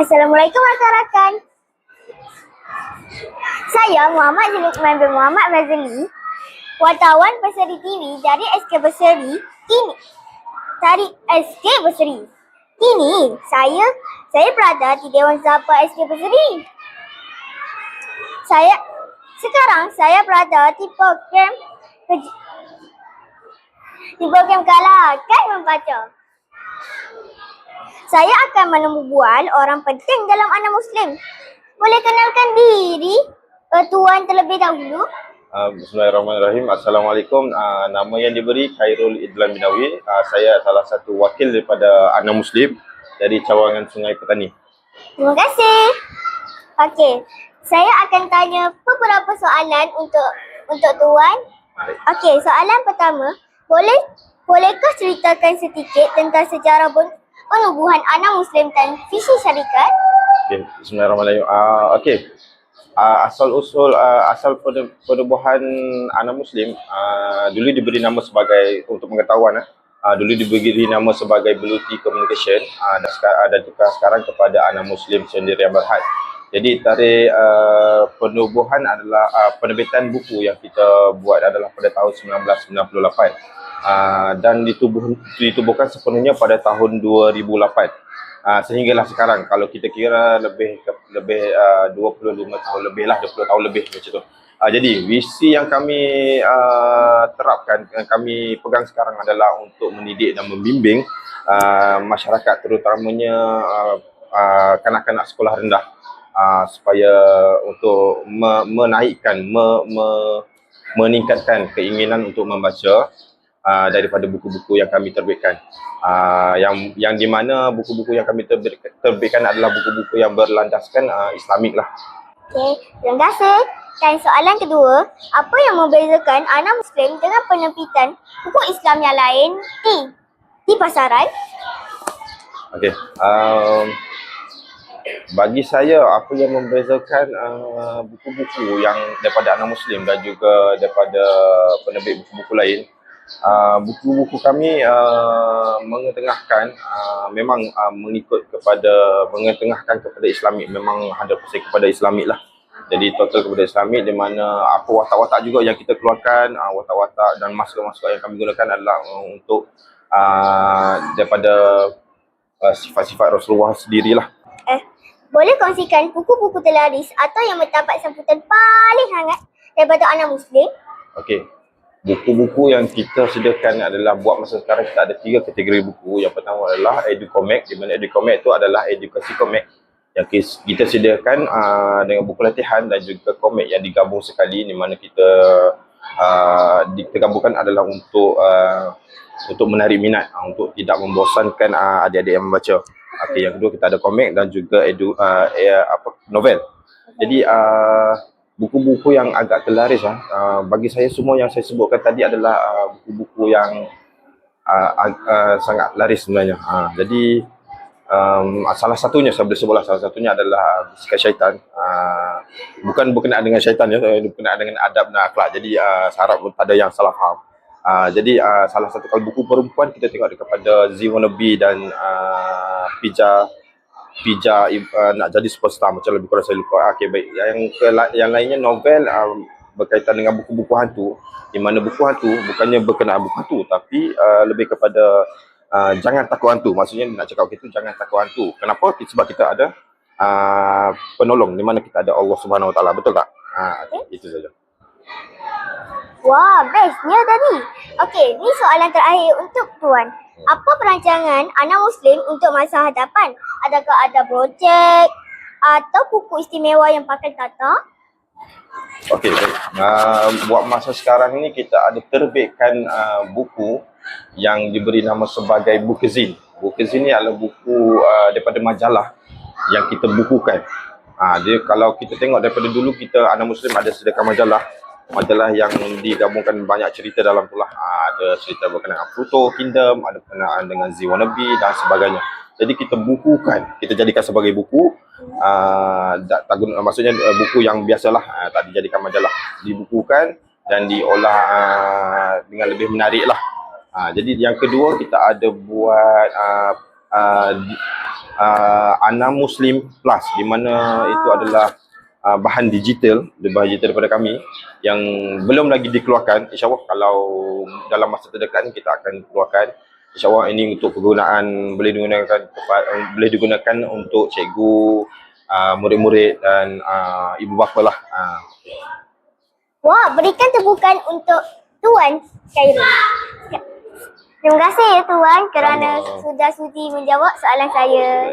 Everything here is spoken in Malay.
Assalamualaikum rakan-rakan. Saya Muhammad Zulukman bin Muhammad Fazli, wartawan Berseri TV dari SK Berseri. Kini saya berada di Dewan Sabah SK Berseri. Sekarang saya berada di program Galakkan Membaca. Saya akan menembual orang penting dalam anak Muslim. Boleh kenalkan diri Tuan terlebih dahulu? Bismillahirrahmanirrahim. Assalamualaikum. Nama yang diberi Khairul Idlan Binawi. Saya salah satu wakil daripada anak Muslim dari Cawangan Sungai Petani. Terima kasih. Okey, saya akan tanya beberapa soalan untuk Tuan. Okey, soalan pertama, bolehkah ceritakan sedikit tentang sejarah penubuhan anak Muslim dan visi syarikat? Okay. Bismillahirrahmanirrahim. Asal penubuhan anak Muslim dulu diberi nama sebagai, untuk pengetahuan, dulu diberi nama sebagai Beluti Communication, dan juga sekarang kepada anak Muslim Sendirian Berhad. Jadi tarikh penubuhan adalah penerbitan buku yang kita buat adalah pada tahun 1998. Dan ditubuhkan sepenuhnya pada tahun 2008. Sehinggalah sekarang, kalau kita kira lebih 25 tahun lebih lah, 20 tahun lebih macam tu. Jadi visi yang kami terapkan, yang kami pegang sekarang adalah untuk mendidik dan membimbing masyarakat, terutamanya kanak-kanak sekolah rendah, supaya untuk meningkatkan keinginan untuk membaca daripada buku-buku yang kami terbitkan. Yang di mana buku-buku yang kami terbitkan adalah buku-buku yang berlandaskan Islamik lah. Okey, terima kasih. Dan soalan kedua, apa yang membezakan anak Muslim dengan penerbitan buku Islam yang lain di pasaran? Okey, bagi saya apa yang membezakan buku-buku yang daripada anak Muslim dan juga daripada penerbit buku-buku lain, buku-buku kami mengetengahkan, memang mengetengahkan kepada Islamik, memang 100% kepada Islamik lah. Jadi total kepada Islamik, di mana apa watak-watak juga yang kita keluarkan, watak-watak dan masukan-masukan yang kami gunakan adalah untuk daripada sifat-sifat Rasulullah sendirilah. Boleh kongsikan buku-buku terlaris atau yang mendapat sambutan paling hangat daripada anak Muslim? Okey. Buku-buku yang kita sediakan adalah, buat masa sekarang kita ada 3 kategori buku. Yang pertama adalah Educomic, di mana Educomic itu adalah edukasi komik yang kita sediakan dengan buku latihan dan juga komik yang digabung sekali, di mana kita gabungkan adalah untuk menarik minat, untuk tidak membosankan adik-adik yang membaca. Okey, yang kedua kita ada komik dan juga novel. Jadi buku-buku yang agak terlaris, bagi saya semua yang saya sebutkan tadi adalah buku-buku yang sangat laris sebenarnya. Jadi salah satunya, saya boleh sebutlah, salah satunya adalah Bisikan Syaitan. Bukan berkenaan dengan syaitan, berkenaan dengan adab dan akhlak. Jadi saya harap tak ada yang salah faham. Jadi salah satu, kalau buku perempuan kita tengok kepada Z Wannabe dan Pija nak jadi superstar, macam lebih kurang saya lupa. Okey, baik. Yang lainnya novel berkaitan dengan buku-buku hantu, di mana buku hantu bukannya berkenaan buku hantu, tapi lebih kepada jangan takut hantu. Maksudnya nak cakap kita jangan takut hantu. Kenapa? Sebab kita ada penolong, di mana kita ada Allah Subhanahu Wa Taala. Betul tak? Itu saja. Wah, bestnya tadi. Okey, ni soalan terakhir untuk Tuan. Apa perancangan anak Muslim untuk masa hadapan? Adakah ada projek atau buku istimewa yang pakai tata? Okey, buat masa sekarang ni kita ada terbitkan buku yang diberi nama sebagai Bukezin. Bukezin ni adalah buku daripada majalah yang kita bukukan. Dia, kalau kita tengok daripada dulu, kita anak Muslim ada sediakan majalah yang digabungkan banyak cerita dalam tu lah. Ada cerita berkenaan Pluto Kingdom, ada berkenaan dengan Z Wannabe dan sebagainya. Jadi kita bukukan, kita jadikan sebagai buku, maksudnya buku yang biasalah, tak dijadikan majalah, dibukukan dan diolah dengan lebih menarik lah. Jadi yang kedua, kita ada buat Ana Muslim Plus, di mana itu adalah bahan digital daripada kami yang belum lagi dikeluarkan. InsyaAllah kalau dalam masa terdekat ni kita akan keluarkan. InsyaAllah ini untuk penggunaan boleh digunakan untuk cikgu, murid-murid dan ibu bapa lah. Wah, berikan tepukan untuk Tuan Khairul. Terima kasih ya Tuan kerana sudah sudi menjawab soalan saya.